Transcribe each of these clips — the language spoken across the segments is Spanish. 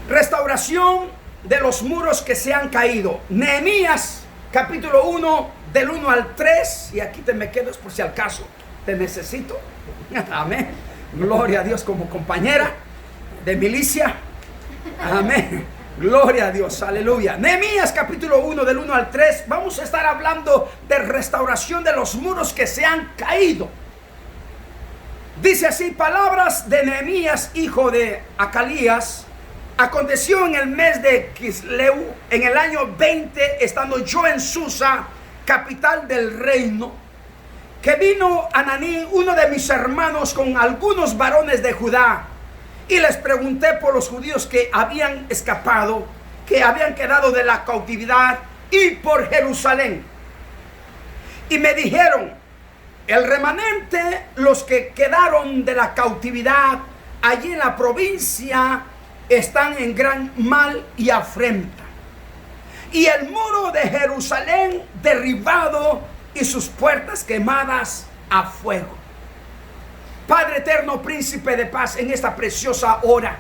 Restauración de los muros que se han caído. Nehemías capítulo 1 del 1 al 3. Y aquí te me quedas por si al caso te necesito. Amén. Gloria a Dios como compañera de milicia. Amén. Gloria a Dios, aleluya. Nehemías capítulo 1 del 1 al 3. Vamos a estar hablando de restauración de los muros que se han caído. Dice así: palabras de Nehemías, hijo de Acalías. Aconteció en el mes de Quisleu, en el año 20, estando yo en Susa, capital del reino, que vino Ananí, uno de mis hermanos, con algunos varones de Judá, y les pregunté por los judíos que habían escapado, que habían quedado de la cautividad, y por Jerusalén. Y me dijeron: el remanente, los que quedaron de la cautividad allí en la provincia, están en gran mal y afrenta, y el muro de Jerusalén derribado y sus puertas quemadas a fuego. Padre eterno, príncipe de paz, en esta preciosa hora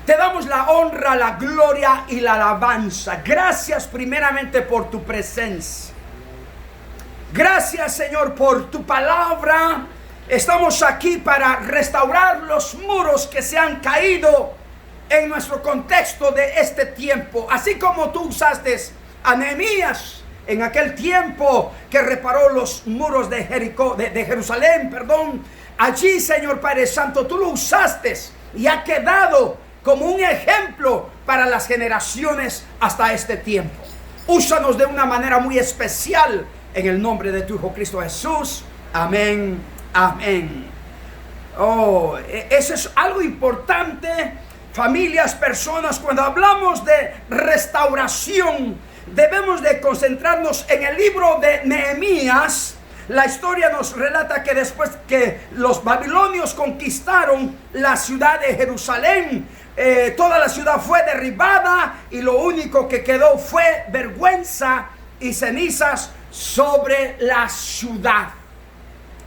te damos la honra, la gloria y la alabanza. Gracias primeramente por tu presencia. Gracias, Señor, por tu palabra. Estamos aquí para restaurar los muros que se han caído en nuestro contexto de este tiempo. Así como tú usaste a Nehemías en aquel tiempo que reparó los muros de Jericó, de Jerusalén, perdón. Allí, Señor Padre Santo, tú lo usaste y ha quedado como un ejemplo para las generaciones hasta este tiempo. Úsanos de una manera muy especial en el nombre de tu Hijo Cristo Jesús. Amén. Amén. Oh, eso es algo importante, familias, personas. Cuando hablamos de restauración, debemos de concentrarnos en el libro de Nehemías. La historia nos relata que después que los babilonios conquistaron la ciudad de Jerusalén, toda la ciudad fue derribada y lo único que quedó fue vergüenza y cenizas sobre la ciudad.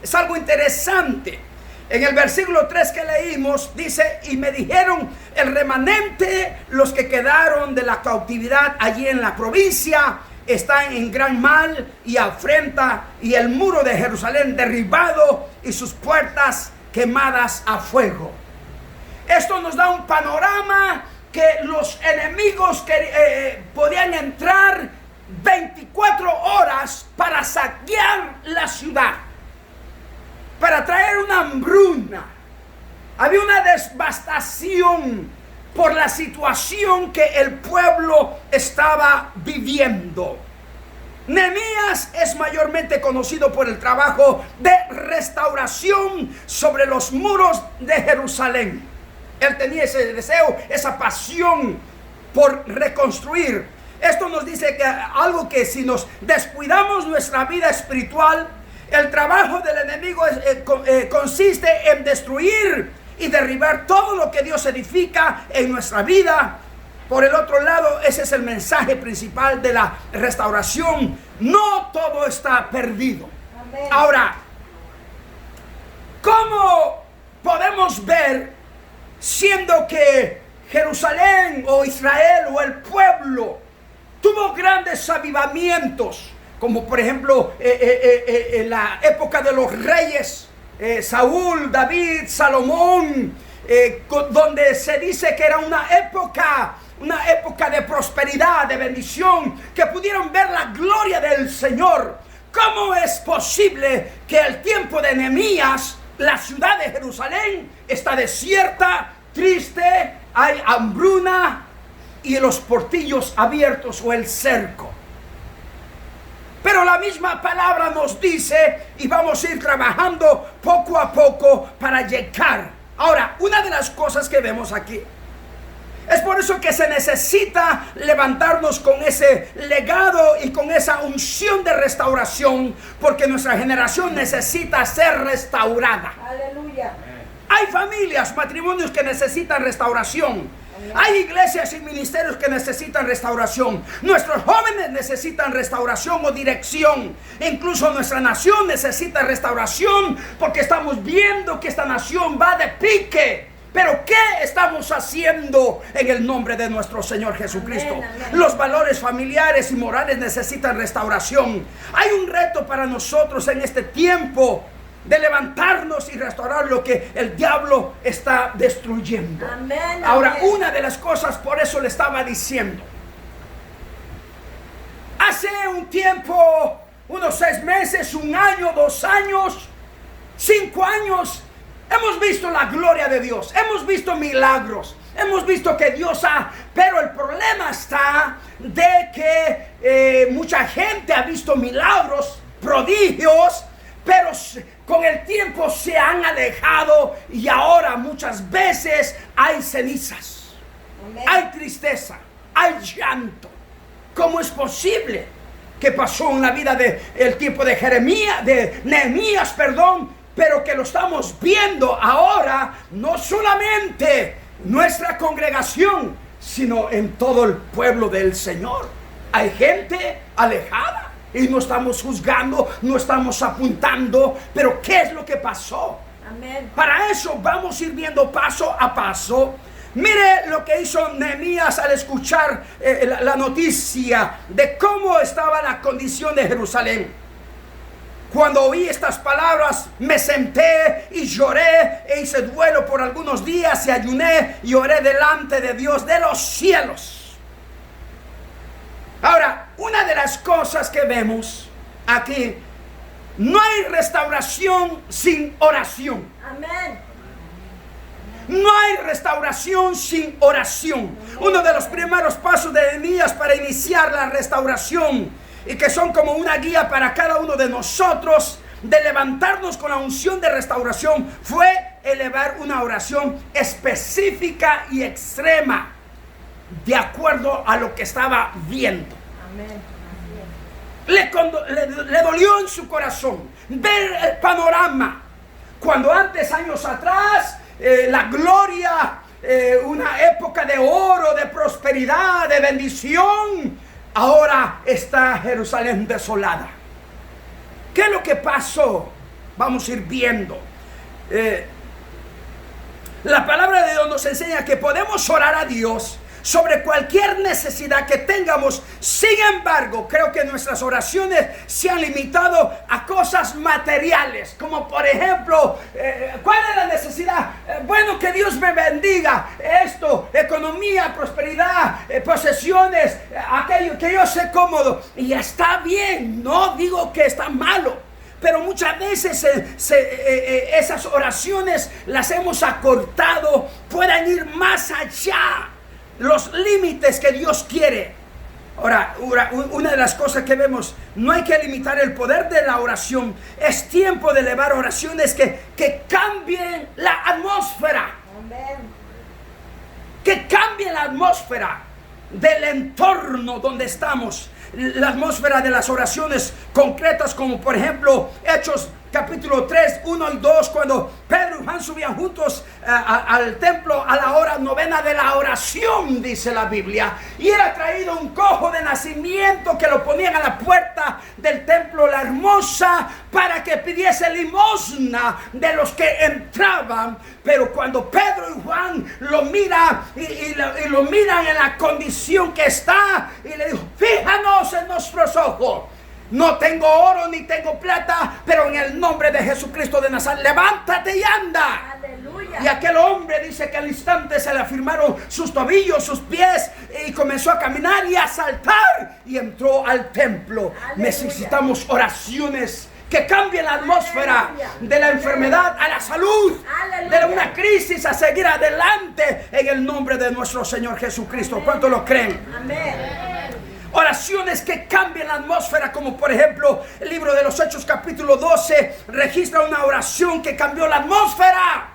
Es algo interesante. En el versículo 3 que leímos dice: y me dijeron, el remanente, los que quedaron de la cautividad allí en la provincia, están en gran mal y afrenta, y el muro de Jerusalén derribado y sus puertas quemadas a fuego. Esto nos da un panorama que los enemigos que podían entrar 24 horas para saquear la ciudad, para traer una hambruna. Había una devastación por la situación que el pueblo estaba viviendo. Nehemías es mayormente conocido por el trabajo de restauración sobre los muros de Jerusalén. Él tenía ese deseo, esa pasión por reconstruir. Esto nos dice que algo que si nos descuidamos nuestra vida espiritual, el trabajo del enemigo consiste en destruir y derribar todo lo que Dios edifica en nuestra vida. Por el otro lado, ese es el mensaje principal de la restauración. No todo está perdido. Amén. Ahora, ¿cómo podemos ver, siendo que Jerusalén o Israel o el pueblo tuvo grandes avivamientos, como por ejemplo en la época de los reyes, Saúl, David, Salomón, donde se dice que era una época de prosperidad, de bendición, que pudieron ver la gloria del Señor? ¿Cómo es posible que el tiempo de Nehemías, la ciudad de Jerusalén está desierta, triste, hay hambruna y los portillos abiertos o el cerco? Pero la misma palabra nos dice, y vamos a ir trabajando poco a poco para llegar. Ahora, una de las cosas que vemos aquí, es por eso que se necesita levantarnos con ese legado y con esa unción de restauración, porque nuestra generación necesita ser restaurada. Aleluya. Hay familias, matrimonios que necesitan restauración. Hay iglesias y ministerios que necesitan restauración. Nuestros jóvenes necesitan restauración o dirección. Incluso nuestra nación necesita restauración, porque estamos viendo que esta nación va de pique. Pero ¿qué estamos haciendo en el nombre de nuestro Señor Jesucristo? Amén, amén. Los valores familiares y morales necesitan restauración. Hay un reto para nosotros en este tiempo de levantarnos y restaurar lo que el diablo está destruyendo. Amén, Ahora, amén. una de las cosas, por eso le estaba diciendo, hace un tiempo, unos 6 meses, 1 año, 2 años, 5 años, hemos visto la gloria de Dios, hemos visto milagros, hemos visto que Dios pero el problema está de que mucha gente ha visto milagros, prodigios, pero con el tiempo se han alejado y ahora muchas veces hay cenizas, Amén. hay tristeza, hay llanto. ¿Cómo es posible que pasó en la vida del tiempo de Nehemías, pero que lo estamos viendo ahora, no solamente nuestra congregación, sino en todo el pueblo del Señor? Hay gente alejada y no estamos juzgando, no estamos apuntando, pero ¿qué es lo que pasó? Amén. Para eso vamos a ir viendo paso a paso. Mire lo que hizo Nehemías al escuchar la noticia de cómo estaba la condición de Jerusalén. Cuando oí estas palabras, me senté y lloré e hice duelo por algunos días y ayuné y oré delante de Dios de los cielos. Ahora, una de las cosas que vemos aquí, no hay restauración sin oración. Amén. No hay restauración sin oración. Uno de los primeros pasos de Nehemías para iniciar la restauración, y que son como una guía para cada uno de nosotros, de levantarnos con la unción de restauración, fue elevar una oración específica y extrema, de acuerdo a lo que estaba viendo. Amén. Le dolió en su corazón ver el panorama. Cuando antes, años atrás, la gloria, una época de oro, de prosperidad, de bendición, ahora está Jerusalén desolada. ¿Qué es lo que pasó? Vamos a ir viendo. La palabra de Dios nos enseña que podemos orar a Dios sobre cualquier necesidad que tengamos. Sin embargo, creo que nuestras oraciones se han limitado a cosas materiales, como por ejemplo, ¿cuál es la necesidad? Bueno, que Dios me bendiga, esto, economía, prosperidad, posesiones, aquello, que yo sé cómodo, y está bien, no digo que está malo, pero muchas veces esas oraciones las hemos acortado, pueden ir más allá los límites que Dios quiere. Ahora, una de las cosas que vemos, no hay que limitar el poder de la oración. Es tiempo de elevar oraciones que cambien la atmósfera. Amén. Que cambien la atmósfera del entorno donde estamos. La atmósfera de las oraciones concretas, como por ejemplo Hechos capítulo 3, 1 y 2, cuando Pedro y Juan subían juntos al templo a la hora 9 de la oración, dice la Biblia, y era traído un cojo de nacimiento que lo ponían a la puerta del templo La Hermosa para que pidiese limosna de los que entraban. Pero cuando Pedro y Juan lo miran y lo miran en la condición que está, y le dijo: fíjanos en nuestros ojos. No tengo oro ni tengo plata, pero en el nombre de Jesucristo de Nazaret, levántate y anda. Aleluya. Y aquel hombre dice que al instante se le afirmaron sus tobillos, sus pies, y comenzó a caminar y a saltar y entró al templo. Aleluya. Necesitamos oraciones que cambien la atmósfera. Aleluya. De la enfermedad a la salud. Aleluya. De una crisis a seguir adelante en el nombre de nuestro Señor Jesucristo. ¿Cuántos lo creen? Amén. Oraciones que cambien la atmósfera, como por ejemplo el libro de los Hechos capítulo 12 registra una oración que cambió la atmósfera.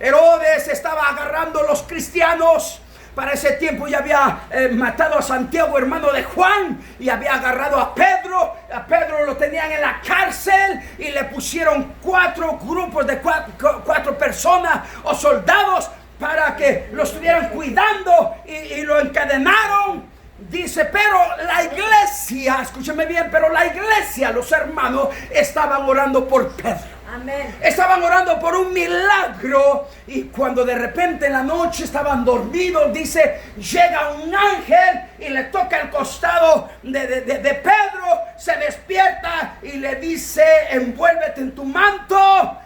Herodes estaba agarrando a los cristianos. Para ese tiempo ya había matado a Santiago, hermano de Juan, y había agarrado a Pedro. A Pedro lo tenían en la cárcel y le pusieron 4 grupos de 4 personas o soldados para que lo estuvieran cuidando, y lo encadenaron. Dice, pero la iglesia, escúcheme bien, pero la iglesia, los hermanos, estaban orando por Pedro. Amén. Estaban orando por un milagro y cuando de repente en la noche estaban dormidos, dice, llega un ángel y le toca el costado de Pedro, se despierta y le dice, envuélvete en tu manto,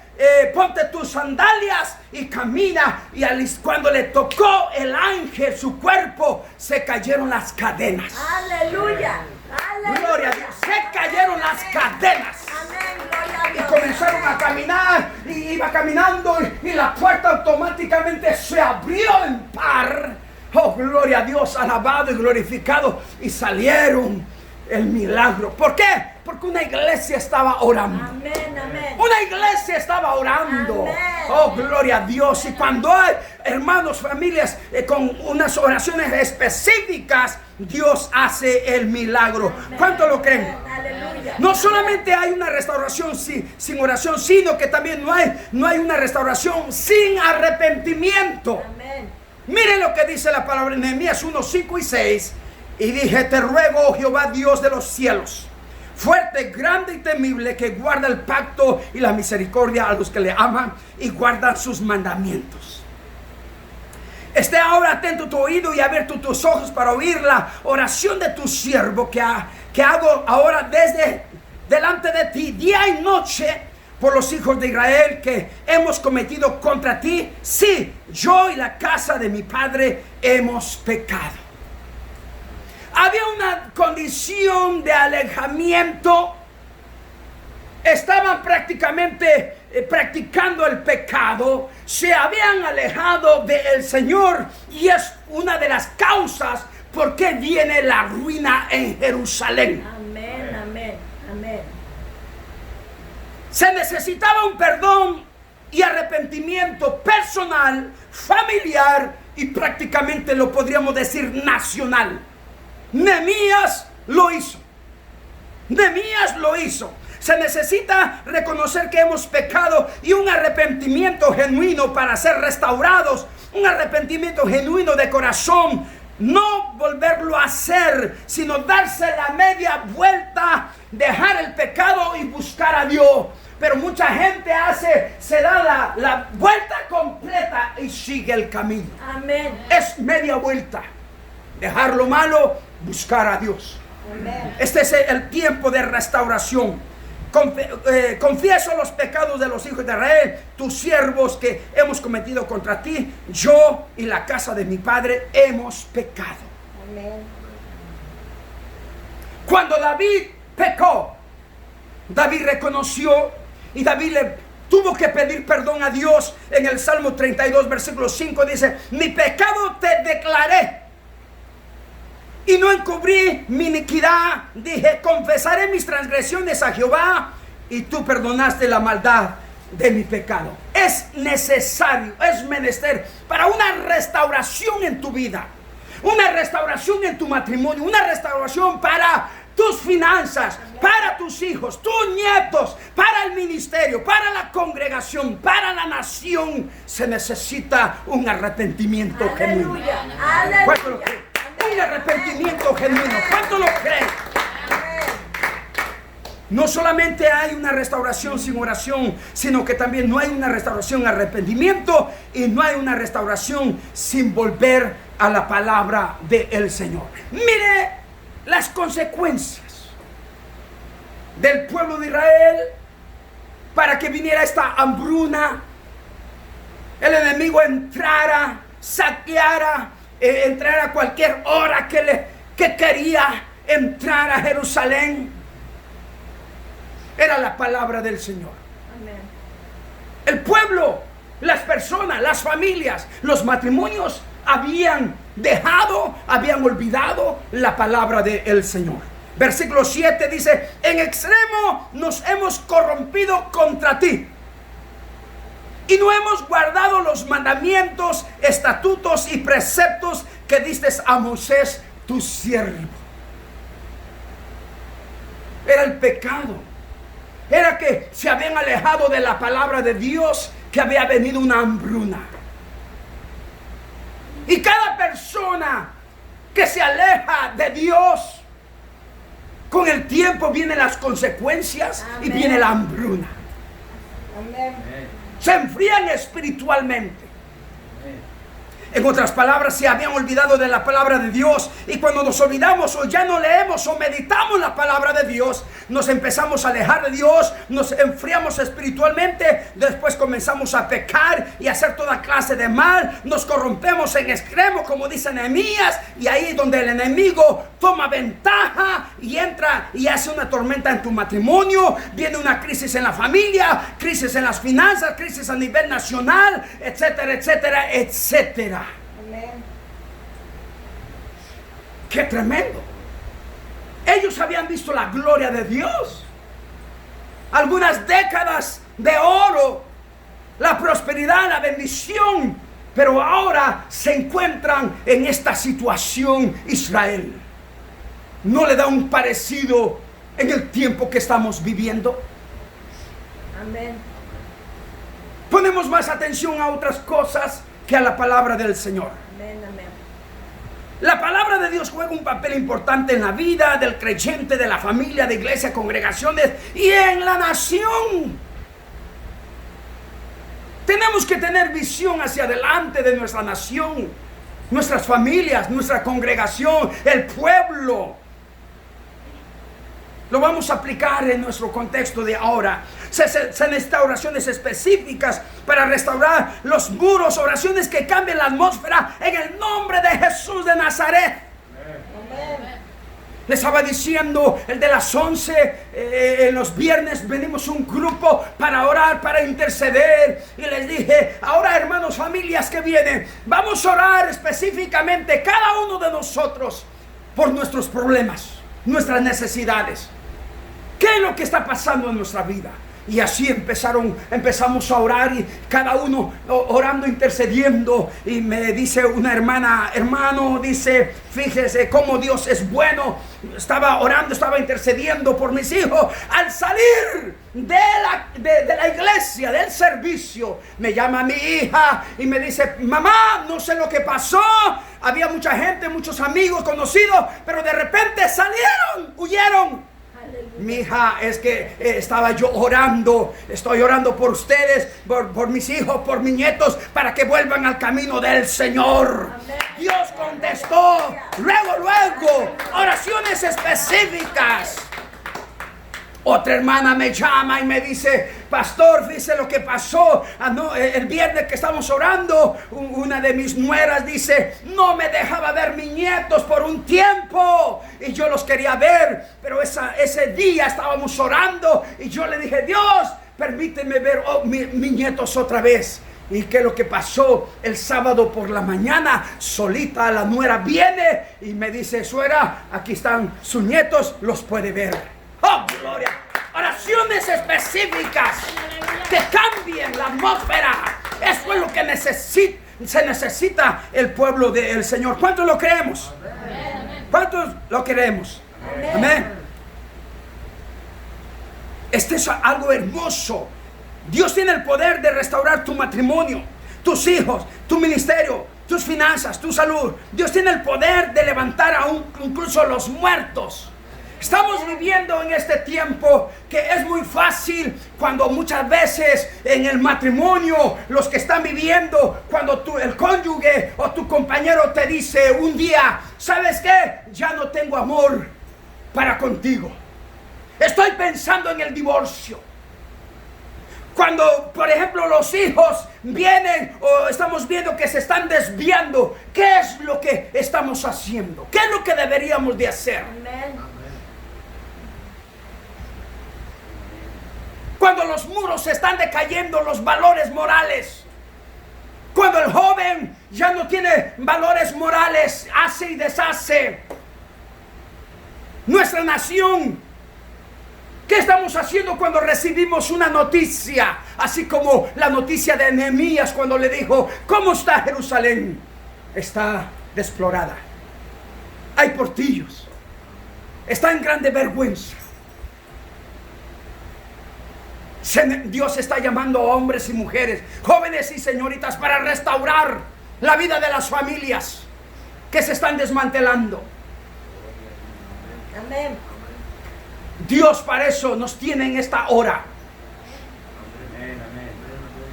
ponte tus sandalias y camina. Y cuando le tocó el ángel su cuerpo, se cayeron las cadenas. Aleluya. Aleluya. Gloria a Dios, se cayeron las cadenas. Amén. Gloria a Y Dios. comenzaron a caminar, y iba caminando y la puerta automáticamente se abrió en par. Oh, gloria a Dios, alabado y glorificado. Y salieron el milagro. ¿Por qué? Porque una iglesia estaba orando. Amén, amén. Una iglesia estaba orando. Amén. Oh, gloria a Dios. Y cuando hay hermanos, familias con unas oraciones específicas, Dios hace el milagro. ¿Cuánto lo creen? Aleluya. No solamente hay una restauración sin oración, sino que también no hay una restauración sin arrepentimiento. Amén. Miren lo que dice la palabra en Nehemías 1, 5 y 6. Y dije, te ruego, oh Jehová Dios de los cielos, fuerte, grande y temible, que guarda el pacto y la misericordia a los que le aman y guardan sus mandamientos. Esté ahora atento tu oído y abierto tus ojos para oír la oración de tu siervo que hago ahora desde delante de ti, día y noche, por los hijos de Israel que hemos cometido contra ti. Sí, yo y la casa de mi padre hemos pecado. Había una condición de alejamiento. Estaban prácticamente practicando el pecado. Se habían alejado del Señor. Y es una de las causas por qué viene la ruina en Jerusalén. Amén, amén, amén. Se necesitaba un perdón y arrepentimiento personal, familiar y prácticamente lo podríamos decir nacional. Nehemías lo hizo. Nehemías lo hizo. Se necesita reconocer que hemos pecado y un arrepentimiento genuino para ser restaurados. Un arrepentimiento genuino de corazón. No volverlo a hacer, sino darse la media vuelta, dejar el pecado y buscar a Dios. Pero mucha gente se da la vuelta completa y sigue el camino. Amén. Es media vuelta. Dejar lo malo, buscar a Dios. Amén. Este es el tiempo de restauración. Confieso los pecados de los hijos de Israel, tus siervos que hemos cometido contra ti. Yo y la casa de mi padre hemos pecado. Amén. Cuando David pecó, David reconoció y David le tuvo que pedir perdón a Dios. En el Salmo 32, versículo 5 dice, mi pecado te declaré y no encubrí mi iniquidad. Dije, confesaré mis transgresiones a Jehová y tú perdonaste la maldad de mi pecado. Es necesario, es menester para una restauración en tu vida, una restauración en tu matrimonio, una restauración para tus finanzas, para tus hijos, tus nietos, para el ministerio, para la congregación, para la nación. Se necesita un arrepentimiento genuino. Aleluya. ¿Cuánto lo Aleluya. creen? Un arrepentimiento genuino. ¿Cuánto lo creen? No solamente hay una restauración sin oración, sino que también no hay una restauración en arrepentimiento y no hay una restauración sin volver a la palabra del Señor. Mire las consecuencias del pueblo de Israel para que viniera esta hambruna. El enemigo entrara, saqueara, entrara a cualquier hora que quería entrar a Jerusalén. Era la palabra del Señor. Amén. El pueblo, las personas, las familias, los matrimonios habían olvidado la palabra del Señor. Versículo 7 dice, en extremo nos hemos corrompido contra ti y no hemos guardado los mandamientos, estatutos y preceptos que diste a Moisés tu siervo. Era el pecado. Era que se habían alejado de la palabra de Dios, que había venido una hambruna. Y cada persona que se aleja de Dios, con el tiempo vienen las consecuencias. Amén. Y viene la hambruna. Amén. Se enfrían espiritualmente. En otras palabras, se habían olvidado de la palabra de Dios. Y cuando nos olvidamos o ya no leemos o meditamos la palabra de Dios, nos empezamos a alejar de Dios, nos enfriamos espiritualmente, después comenzamos a pecar y a hacer toda clase de mal, nos corrompemos en extremo, como dice Nehemías, y ahí es donde el enemigo toma ventaja y entra y hace una tormenta en tu matrimonio, viene una crisis en la familia, crisis en las finanzas, crisis a nivel nacional, etcétera, etcétera, etcétera. Amén. ¡Qué tremendo! Ellos habían visto la gloria de Dios. Algunas décadas de oro, la prosperidad, la bendición. Pero ahora se encuentran en esta situación Israel. ¿No le da un parecido en el tiempo que estamos viviendo? Amén. Ponemos más atención a otras cosas que a la palabra del Señor. Amén. Amén. La palabra de Dios juega un papel importante en la vida del creyente, de la familia, de iglesia, congregaciones y en la nación. Tenemos que tener visión hacia adelante de nuestra nación, nuestras familias, nuestra congregación, el pueblo. Lo vamos a aplicar en nuestro contexto de ahora. Se necesitan oraciones específicas para restaurar los muros, oraciones que cambien la atmósfera en el nombre de Jesús de Nazaret. Amén. Les estaba diciendo, el de las 11, en los viernes venimos un grupo para orar, para interceder. Y les dije, ahora hermanos, familias que vienen, vamos a orar específicamente cada uno de nosotros por nuestros problemas, nuestras necesidades. ¿Qué es lo que está pasando en nuestra vida? Y así empezamos a orar y cada uno orando, intercediendo. Y me dice una hermana, hermano, dice, fíjese cómo Dios es bueno. Estaba orando, estaba intercediendo por mis hijos. Al salir de la iglesia, del servicio, me llama mi hija y me dice, mamá, no sé lo que pasó. Había mucha gente, muchos amigos, conocidos, pero de repente salieron, huyeron. Mi hija, es que estaba yo orando, estoy orando por ustedes, por mis hijos, por mis nietos, para que vuelvan al camino del Señor. Amén. Dios contestó, luego, oraciones específicas. Otra hermana me llama y me dice, pastor, fíjese lo que pasó el viernes que estamos orando. Una de mis nueras dice, no me dejaba ver mis nietos por un tiempo y yo los quería ver, pero ese día estábamos orando y yo le dije, Dios, permíteme ver mis nietos otra vez. ¿Y qué es lo que pasó? El sábado por la mañana, solita la nuera viene y me dice, suegra, aquí están sus nietos, los puede ver. ¡Oh, gloria! Oraciones específicas que cambien la atmósfera. Eso es lo que se necesita el pueblo del Señor. ¿Cuántos lo creemos? ¿Cuántos lo queremos? Amén. Este es algo hermoso. Dios tiene el poder de restaurar tu matrimonio, tus hijos, tu ministerio, tus finanzas, tu salud. Dios tiene el poder de levantar incluso los muertos. Estamos viviendo en este tiempo que es muy fácil cuando muchas veces en el matrimonio, los que están viviendo, cuando el cónyuge o tu compañero te dice un día, ¿sabes qué? Ya no tengo amor para contigo. Estoy pensando en el divorcio. Cuando, por ejemplo, los hijos vienen o estamos viendo que se están desviando, ¿qué es lo que estamos haciendo? ¿Qué es lo que deberíamos de hacer? Amén. Cuando los muros se están decayendo, los valores morales. Cuando el joven ya no tiene valores morales, hace y deshace. Nuestra nación, ¿qué estamos haciendo cuando recibimos una noticia? Así como la noticia de Nehemías cuando le dijo, ¿cómo está Jerusalén? Está desflorada. Hay portillos. Está en grande vergüenza. Dios está llamando a hombres y mujeres, jóvenes y señoritas, para restaurar la vida de las familias que se están desmantelando. Amén. Dios para eso nos tiene en esta hora.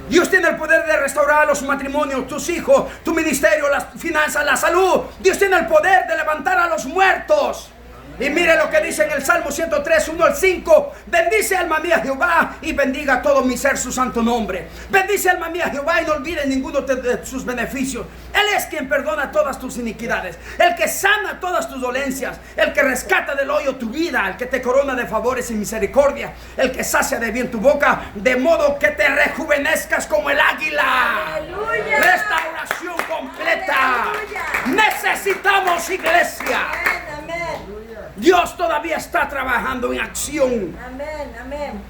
Dios tiene el poder de restaurar los matrimonios, tus hijos, tu ministerio, las finanzas, la salud. Dios tiene el poder de levantar a los muertos. Y mire lo que dice en el Salmo 103, 1 al 5. Bendice alma mía Jehová y bendiga todo mi ser su santo nombre. Bendice alma mía Jehová y no olvides ninguno de sus beneficios. Él es quien perdona todas tus iniquidades, el que sana todas tus dolencias, el que rescata del hoyo tu vida, el que te corona de favores y misericordia, el que sacia de bien tu boca, de modo que te rejuvenezcas como el águila. ¡Aleluya! Restauración completa. ¡Aleluya! Necesitamos iglesia. Amén, amén. Dios todavía está trabajando en acción. Amén, amén.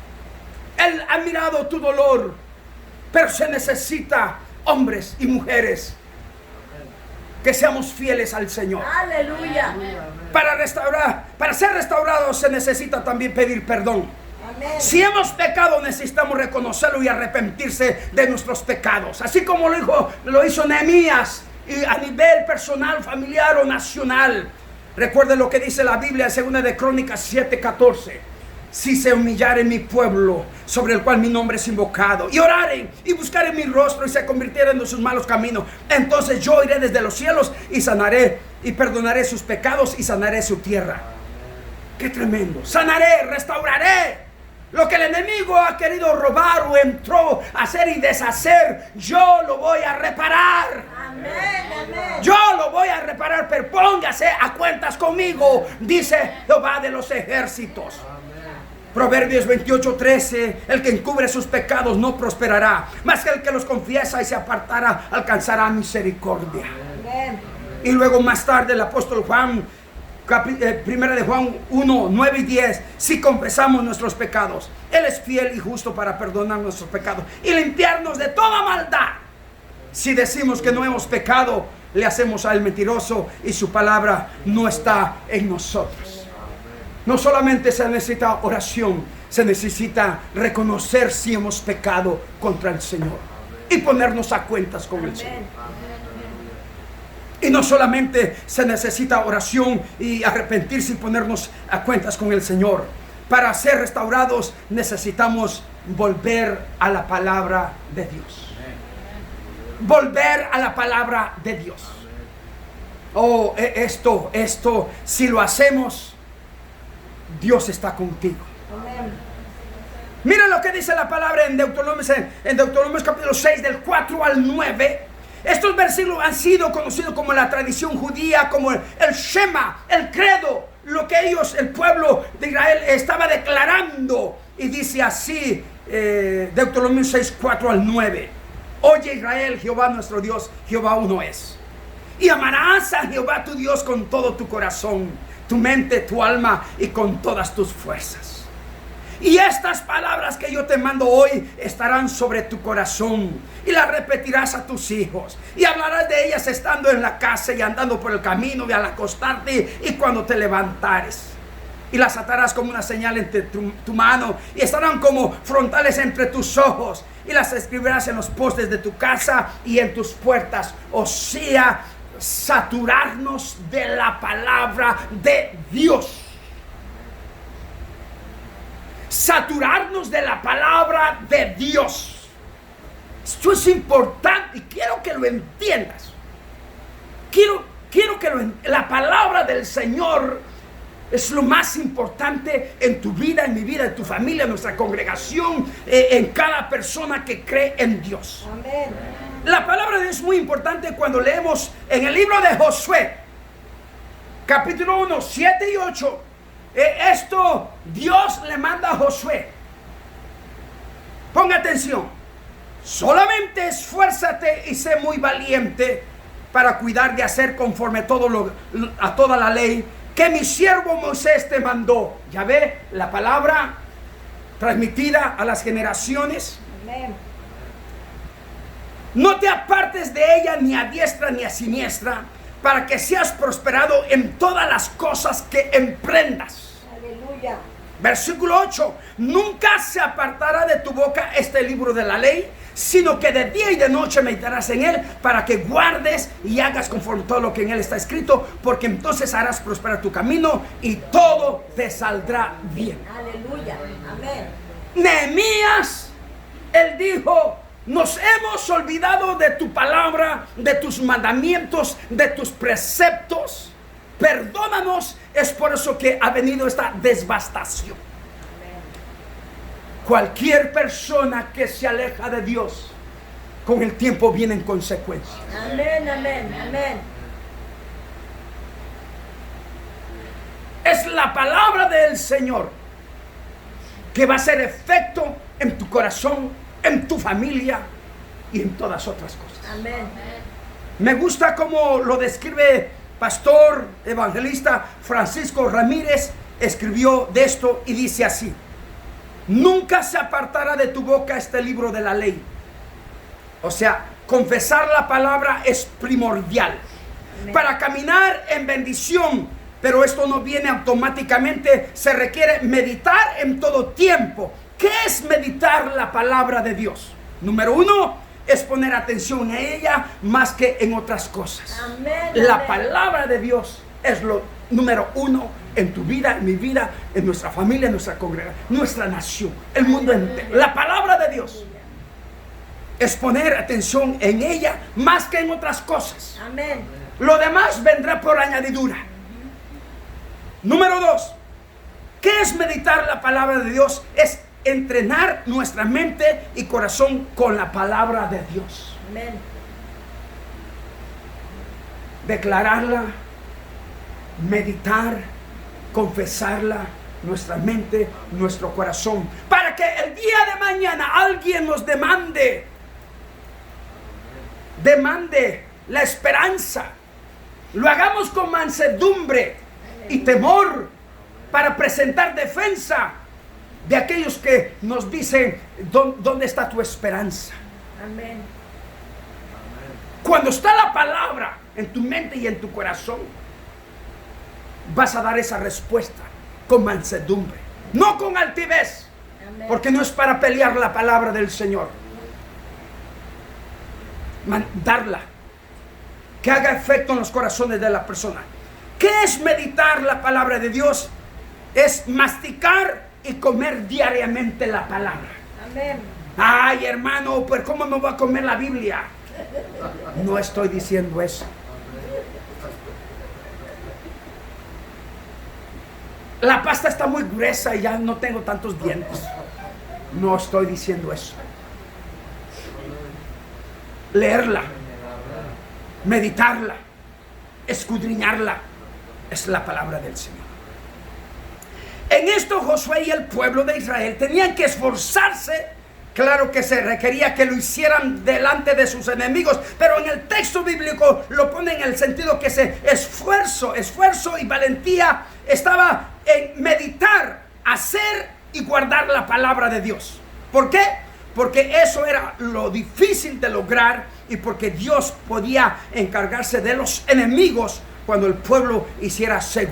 Él ha mirado tu dolor, pero se necesita hombres y mujeres que seamos fieles al Señor. Aleluya. Para ser restaurados se necesita también pedir perdón. Amén. Si hemos pecado, necesitamos reconocerlo y arrepentirse de nuestros pecados, así como lo hizo Nehemías, y a nivel personal, familiar o nacional. Recuerde lo que dice la Biblia en 2 de Crónicas 7:14. Si se humillare mi pueblo, sobre el cual mi nombre es invocado, y oraren y buscaren mi rostro y se convirtieren en sus malos caminos, entonces yo iré desde los cielos y sanaré y perdonaré sus pecados y sanaré su tierra. ¡Qué tremendo! Sanaré, restauraré. Lo que el enemigo ha querido robar o entró a hacer y deshacer, yo lo voy a reparar. Amén, amén. Yo lo voy a reparar, pero póngase a cuentas conmigo, dice Jehová de los ejércitos. Proverbios 28:13, el que encubre sus pecados no prosperará, mas que el que los confiesa y se apartará alcanzará misericordia. Amén. Y luego más tarde el apóstol Juan, primera de Juan 1, 9 y 10, si confesamos nuestros pecados, Él es fiel y justo para perdonar nuestros pecados y limpiarnos de toda maldad. Si decimos que no hemos pecado, le hacemos a Él mentiroso y su palabra no está en nosotros. No solamente se necesita oración, se necesita reconocer si hemos pecado contra el Señor y ponernos a cuentas con el Señor. Y no solamente se necesita oración y arrepentirse y ponernos a cuentas con el Señor. Para ser restaurados necesitamos volver a la palabra de Dios. Volver a la palabra de Dios. Oh, esto, si lo hacemos, Dios está contigo. Amén. Mira lo que dice la palabra en Deuteronomio capítulo 6, del 4 al 9. Estos versículos han sido conocidos como la tradición judía, como el Shema, el credo, lo que el pueblo de Israel estaba declarando. Y dice así, Deuteronomio 6, 4 al 9. Oye Israel, Jehová nuestro Dios, Jehová uno es. Y amarás a Jehová tu Dios con todo tu corazón, tu mente, tu alma y con todas tus fuerzas. Y estas palabras que yo te mando hoy estarán sobre tu corazón y las repetirás a tus hijos y hablarás de ellas estando en la casa y andando por el camino y al acostarte y cuando te levantares. Y las atarás como una señal entre tu mano y estarán como frontales entre tus ojos y las escribirás en los postes de tu casa y en tus puertas. O sea, saturarnos de la palabra de Dios. Saturarnos de la palabra de Dios. Esto es importante y quiero que lo entiendas. Quiero que la palabra del Señor es lo más importante en tu vida, en mi vida, en tu familia, en nuestra congregación, en cada persona que cree en Dios. Amén. La palabra de Dios es muy importante cuando leemos en el libro de Josué, capítulo 1, 7 y 8. Esto Dios le manda a Josué. Ponga atención. Solamente esfuérzate y sé muy valiente para cuidar de hacer conforme a toda la ley que mi siervo Moisés te mandó. Ya ve la palabra transmitida a las generaciones. Amén. No te apartes de ella ni a diestra ni a siniestra, para que seas prosperado en todas las cosas que emprendas. Aleluya. Versículo 8. Nunca se apartará de tu boca este libro de la ley, sino que de día y de noche meditarás en él, para que guardes y hagas conforme todo lo que en él está escrito, porque entonces harás prosperar tu camino y todo te saldrá bien. Aleluya. Amén. Nehemías, él dijo, Nos hemos olvidado de tu palabra, de tus mandamientos, de tus preceptos. Perdónanos, es por eso que ha venido esta devastación. Cualquier persona que se aleja de Dios, con el tiempo vienen consecuencias. Amén, amén, amén. Es la palabra del Señor que va a hacer efecto en tu corazón, en tu familia y en todas otras cosas. Amén. Me gusta cómo lo describe pastor evangelista Francisco Ramírez. Escribió de esto y dice así: nunca se apartará de tu boca este libro de la ley. O sea, confesar la palabra es primordial. Amén. Para caminar en bendición, pero esto no viene automáticamente, se requiere meditar en todo tiempo. ¿Qué es meditar la palabra de Dios? Número 1, es poner atención en ella más que en otras cosas. Amén, La amén. palabra de Dios es lo número 1 en tu vida, en mi vida, en nuestra familia, en nuestra congregación, nuestra nación, el mundo entero. La palabra de Dios es poner atención en ella más que en otras cosas. Amén. Lo demás vendrá por añadidura. Número 2, ¿qué es meditar la palabra de Dios? Es entrenar nuestra mente y corazón con la palabra de Dios. Amén. Declararla, meditar, confesarla, nuestra mente, nuestro corazón, para que el día de mañana alguien nos demande la esperanza, lo hagamos con mansedumbre y temor, para presentar defensa de aquellos que nos dicen: ¿dónde está tu esperanza? Amén. Cuando está la palabra en tu mente y en tu corazón, vas a dar esa respuesta con mansedumbre, no con altivez, Amén. porque no es para pelear la palabra del Señor. Darla, que haga efecto en los corazones de la persona. ¿Qué es meditar la palabra de Dios? Es masticar y comer diariamente la palabra. Amén. Ay, hermano, pues ¿cómo me voy a comer la Biblia? No estoy diciendo eso. La pasta está muy gruesa y ya no tengo tantos dientes. No estoy diciendo eso. Leerla, meditarla, escudriñarla, es la palabra del Señor. En esto Josué y el pueblo de Israel tenían que esforzarse. Claro que se requería que lo hicieran delante de sus enemigos, pero en el texto bíblico lo pone en el sentido que ese esfuerzo y valentía estaba en meditar, hacer y guardar la palabra de Dios. ¿Por qué? Porque eso era lo difícil de lograr y porque Dios podía encargarse de los enemigos cuando el pueblo hiciera según